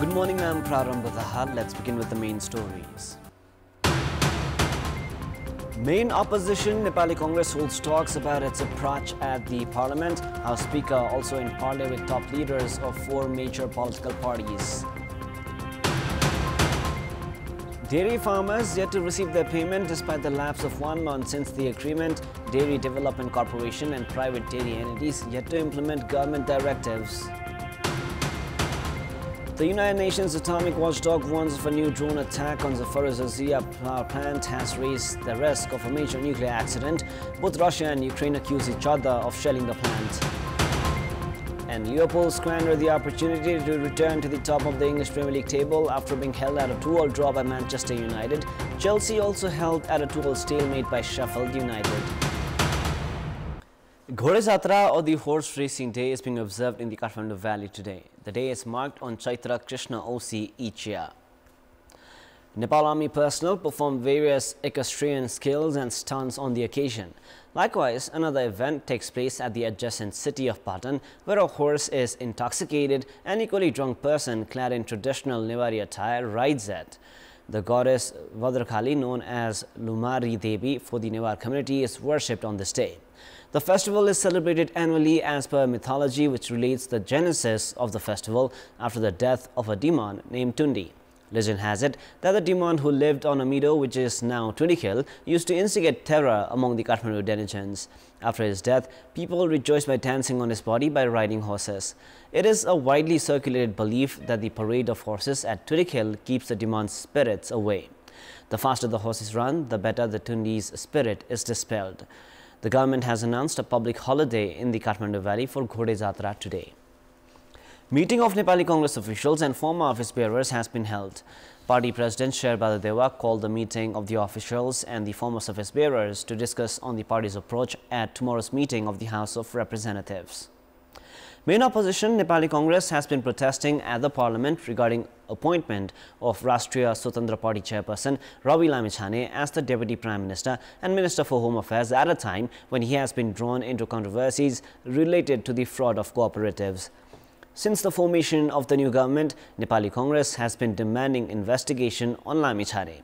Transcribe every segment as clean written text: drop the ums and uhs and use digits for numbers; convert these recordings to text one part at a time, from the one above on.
Good morning, I'm Prarambha. Dahal. Let's begin with the main stories. Main opposition, Nepali Congress holds talks about its approach at the parliament. House Speaker also in parley with top leaders of 4 major political parties. Dairy farmers yet to receive their payment despite the lapse of 1 month since the agreement. Dairy Development Corporation and private dairy entities yet to implement government directives. The United Nations Atomic Watchdog warns of a new drone attack on Zaporizhzhia power plant has raised the risk of a major nuclear accident. Both Russia and Ukraine accuse each other of shelling the plant. And Liverpool squander the opportunity to return to the top of the English Premier League table after being held at a 2-2 draw by Manchester United. Chelsea also held at a 2-2 stalemate by Sheffield United. Ghode Jatra, or the horse racing day, is being observed in the Kathmandu Valley today. The day is marked on Chaitra Krishna Osi each year. Nepal Army personnel perform various equestrian skills and stunts on the occasion. Likewise, another event takes place at the adjacent city of Patan, where a horse is intoxicated and equally drunk person clad in traditional Newari attire rides it. The goddess Vadrakhali, known as Lumari Devi for the Newar community, is worshipped on this day. The festival is celebrated annually as per mythology, which relates the genesis of the festival after the death of a demon named Tundi. Legend has it that the demon who lived on a meadow which is now Tundikil used to instigate terror among the Kathmandu denizens. After his death, people rejoiced by dancing on his body by riding horses. It is a widely circulated belief that the parade of horses at Tundikil keeps the demon's spirits away. The faster the horses run, the better the Tundi's spirit is dispelled. The government has announced a public holiday in the Kathmandu Valley for Ghode Jatra today. Meeting of Nepali Congress officials and former office bearers has been held. Party President Sherbada Deva called the meeting of the officials and the former office bearers to discuss on the party's approach at tomorrow's meeting of the House of Representatives. Main opposition, Nepali Congress, has been protesting at the parliament regarding appointment of Rashtriya Swatantra Party chairperson Ravi Lamechhane as the Deputy Prime Minister and Minister for Home Affairs at a time when he has been drawn into controversies related to the fraud of cooperatives. Since the formation of the new government, Nepali Congress has been demanding investigation on Lamechhane.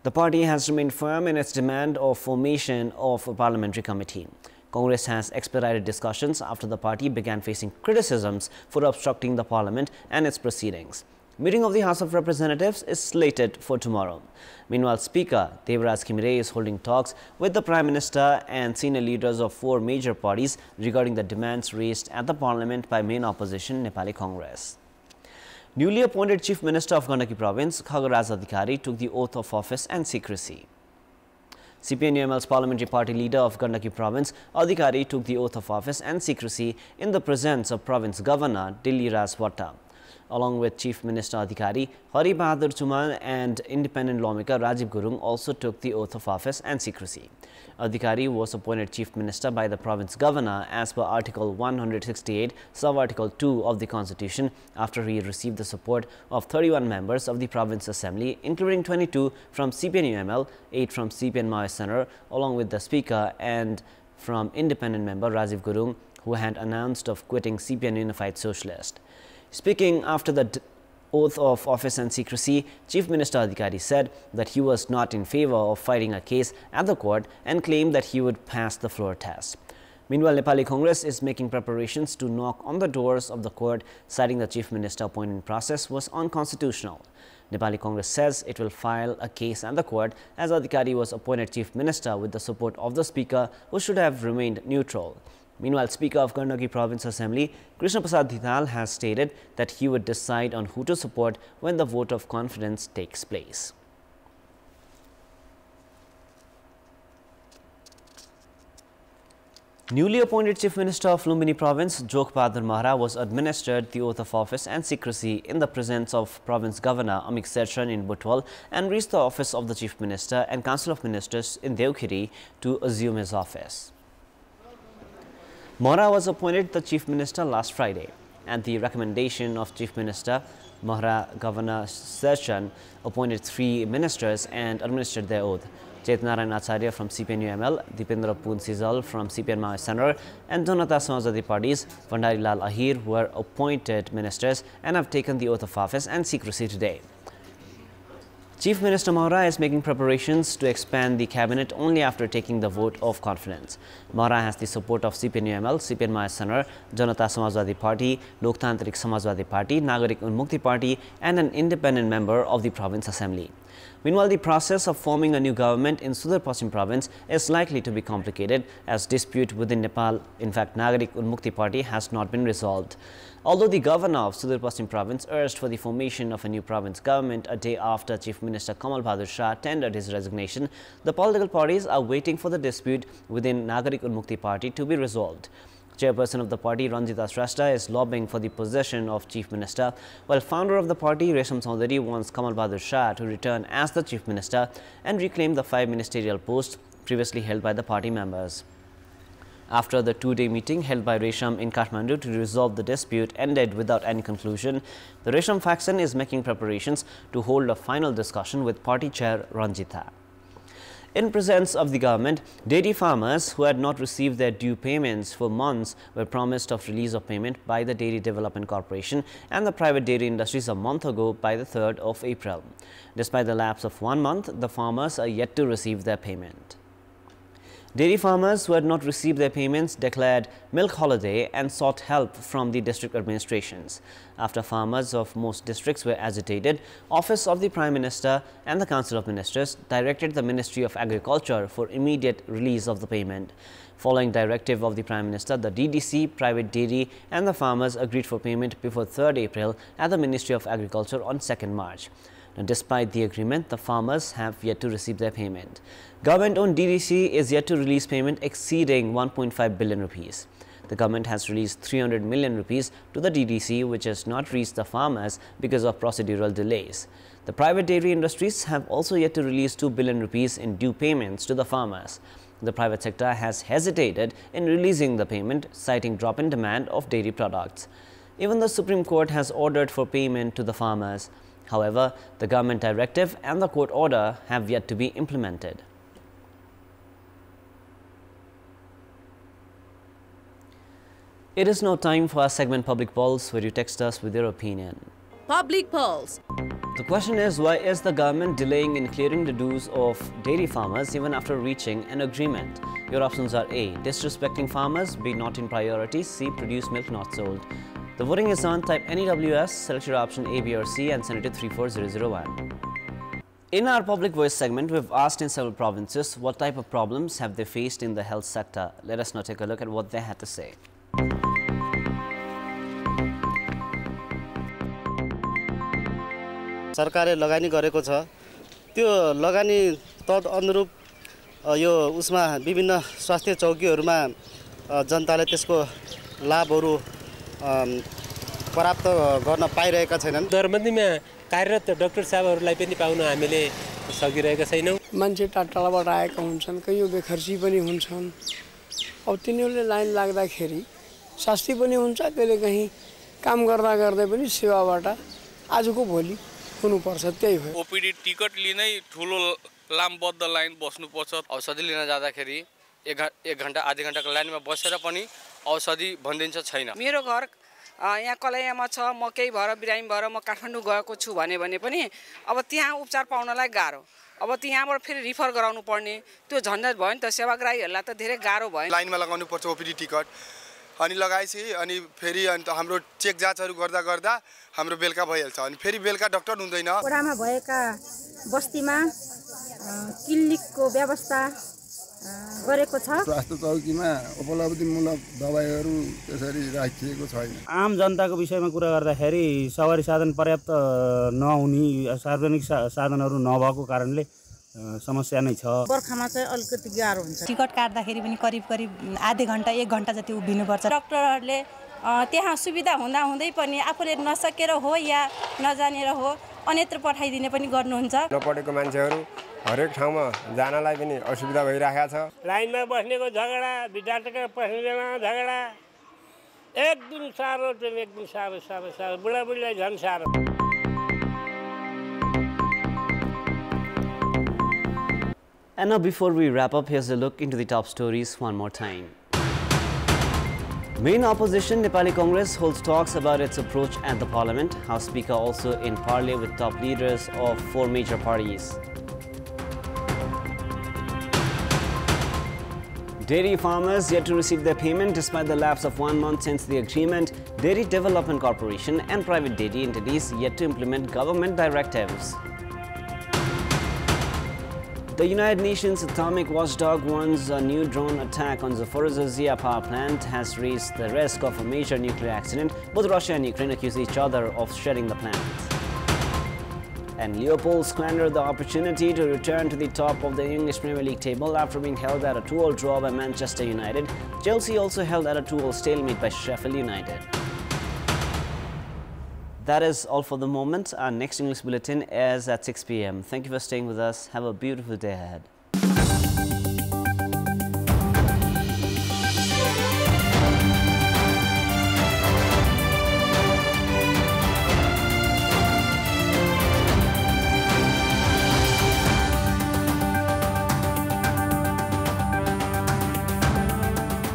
The party has remained firm in its demand of formation of a parliamentary committee. Congress has expedited discussions after the party began facing criticisms for obstructing the parliament and its proceedings. Meeting of the House of Representatives is slated for tomorrow. Meanwhile, Speaker Devraj Khimire is holding talks with the Prime Minister and senior leaders of 4 major parties regarding the demands raised at the parliament by main opposition Nepali Congress. Newly appointed Chief Minister of Gandaki Province, Khagaraj Adhikari, took the oath of office and secrecy. CPN-UML's parliamentary party leader of Gandaki Province, Adhikari, took the oath of office and secrecy in the presence of Province Governor Dilli Raj Watta. Along with Chief Minister Adhikari, Hari Bahadur Chumal and independent lawmaker Rajiv Gurung also took the oath of office and secrecy. Adhikari was appointed Chief Minister by the Province Governor as per Article 168, Sub-Article 2 of the Constitution after he received the support of 31 members of the Province Assembly, including 22 from CPN-UML, 8 from CPN-Maoist Center, along with the Speaker, and from independent member Rajiv Gurung, who had announced of quitting CPN Unified Socialist. Speaking after the oath of office and secrecy, Chief Minister Adhikari said that he was not in favor of fighting a case at the court and claimed that he would pass the floor test. Meanwhile, Nepali Congress is making preparations to knock on the doors of the court, citing the Chief Minister appointment process was unconstitutional. Nepali Congress says it will file a case at the court as Adhikari was appointed Chief Minister with the support of the Speaker, who should have remained neutral. Meanwhile, Speaker of Gandaki Province Assembly, Krishna Prasad Dahal, has stated that he would decide on who to support when the vote of confidence takes place. Newly appointed Chief Minister of Lumbini Province, Jok Bahadur Mahra, was administered the oath of office and secrecy in the presence of Province Governor Amik Serchan in Butwal and reached the office of the Chief Minister and Council of Ministers in Devkhiri to assume his office. Mahra was appointed the Chief Minister last Friday. At the recommendation of Chief Minister, Mahra Governor Serchan appointed 3 ministers and administered their oath. Chetnarayan Acharya from CPN-UML, Dipendra Poonsijal from CPN-Maoist Center, and Janata Samajwadi Party's Bandari Lal Ahir were appointed ministers and have taken the oath of office and secrecy today. Chief Minister Maura is making preparations to expand the cabinet only after taking the vote of confidence. Maura has the support of CPN-UML, CPN-Maoist Center, Janata Samajwadi Party, Loktantrik Samajwadi Party, Nagarik Unmukti Party, and an independent member of the Province Assembly. Meanwhile, the process of forming a new government in Sudar Paschim Province is likely to be complicated as dispute within Nepal, in fact Nagarik Unmukti Party, has not been resolved. Although the governor of Sudar Paschim Province urged for the formation of a new province government a day after Chief Minister Kamal Bahadur Shah tendered his resignation, the political parties are waiting for the dispute within Nagarik Unmukti Party to be resolved. Chairperson of the party, Ranjita Shrestha, is lobbying for the position of Chief Minister, while founder of the party, Resham Chaudhary, wants Kamal Bahadur Shah to return as the Chief Minister and reclaim the 5 ministerial posts previously held by the party members. After the two-day meeting held by Resham in Kathmandu to resolve the dispute ended without any conclusion, the Resham faction is making preparations to hold a final discussion with party chair Ranjita. In presence of the government, dairy farmers who had not received their due payments for months were promised of release of payment by the Dairy Development Corporation and the private dairy industries a month ago by the 3rd of April. Despite the lapse of 1 month, the farmers are yet to receive their payment. Dairy farmers who had not received their payments declared milk holiday and sought help from the district administrations. After farmers of most districts were agitated, Office of the Prime Minister and the Council of Ministers directed the Ministry of Agriculture for immediate release of the payment. Following directive of the Prime Minister, the DDC, private dairy and the farmers agreed for payment before 3rd April at the Ministry of Agriculture on 2nd March. Now, despite the agreement, the farmers have yet to receive their payment. Government-owned DDC is yet to release payment exceeding 1.5 billion rupees. The government has released 300 million rupees to the DDC, which has not reached the farmers because of procedural delays. The private dairy industries have also yet to release 2 billion rupees in due payments to the farmers. The private sector has hesitated in releasing the payment, citing drop in demand of dairy products. Even the Supreme Court has ordered for payment to the farmers. However, the government directive and the court order have yet to be implemented. It is now time for our segment Public Pulse, where you text us with your opinion. Public Pulse. The question is, why is the government delaying in clearing the dues of dairy farmers even after reaching an agreement? Your options are A. Disrespecting farmers, B. Not in priority, C. Produce milk not sold. The voting is on. Type NEWS, select your option A, B or C and send it to 34001. In our Public Voice segment, we've asked in several provinces what type of problems have they faced in the health sector. Let us now take a look at what they had to say. सरकारले लगानी गरेको छ त्यो लगानी तद अनुरूप यो उसमा विभिन्न स्वास्थ्य चौकीहरुमा जनताले त्यसको लाभहरु प्राप्त गर्न पाइरहेका छैनन्। दरबन्दीमा कार्यरत डाक्टर साहबहरुलाई पनि पाउन हामीले सकिरहेका छैनौं। मान्छे टाढाबाट आएका हुन्छन्, कयौं बेखर्ची पनि हुन्छन्। अब तिनीहरूले लाइन लाग्दाखेरि सस्ती पनि हुन्छ, कहिले कहीं काम गर्दा गर्दै पनि सेवाबाट आजको भोलि हुनुपर्छ। त्यही हो। ओपीडी टिकट लिनै ठुलो लामबद्ध लाइन बस्नुपर्छ। औषधि लिन जाँदाखेरि एक घण्टा आधा घण्टाको लाइनमा बसेर पनि औषधि भनिदिन्छ छैन। मेरो घर यहाँ कलैयामा छ, म केही भएर बिरामी भएर म काठमाडौँ गएको छु भने पनि अब त्यहाँ उपचार पाउनलाई गाह्रो। अब त्यहाँबाट फेरि रिफर गराउनु पर्ने त्यो झन्झट भयो नि त। सेवाग्राहीहरूलाई त धेरै गाह्रो भयो। लाइनमा लगाउनु पर्छ ओपीडी टिकट, अनि लगाएपछि अनि फेरि हाम्रो चेक जाँचहरु गर्दा गर्दा हाम्रो बेलका भइहाल्छ, अनि फेरि बेलका डाक्टर हुँदैन। वडामा भएका बस्तीमा क्लिनिकको व्यवस्था गरेको छ। स्वास्थ्य चौकीमा उपलब्धिमूलक दबाईहरु त्यसरी राखिएको छैन। आम जनताको विषयमा कुरा गर्दाखेरि सवारी साधन पर्याप्त नहुने, सार्वजनिक साधनहरु नभएको कारणले समस्या नै छ। बर्खामा चाहिँ अलिकति गाह्रो हुन्छ। टिकट काट्दाखेरि पनि करिब आधा घण्टा 1 घण्टा जति उभिनु पर्छ। डाक्टरहरुले त्यहाँ सुविधा हुँदा हुँदै पनि आफूले नसकेर हो या नजानेर हो अन्यत्र पठाइदिने पनि गर्नुहुन्छ। नपढेको मान्छेहरु हरेक ठाउँमा जानलाई पनि असुविधा भइरहेको छ। लाइनमा बस्नेको झगडा, विद्यार्थीको पस्नेमा झगडा, एक दिन सारो बुढाबुढीलाई झन् सारो। And now before we wrap up, here's a look into the top stories one more time. Main opposition Nepali Congress holds talks about its approach at the parliament. House Speaker also in parley with top leaders of 4 major parties. Dairy farmers yet to receive their payment despite the lapse of 1 month since the agreement. Dairy Development Corporation and private dairy entities yet to implement government directives. The United Nations Atomic Watchdog warns a new drone attack on Zaporizhzhia power plant has raised the risk of a major nuclear accident. Both Russia and Ukraine accuse each other of sharing the plant. And Liverpool squandered the opportunity to return to the top of the English Premier League table after being held at a 2-2 draw by Manchester United. Chelsea also held at a 2-2 stalemate by Sheffield United. That is all for the moment. Our next English bulletin is at 6 p.m. Thank you for staying with us. Have a beautiful day ahead.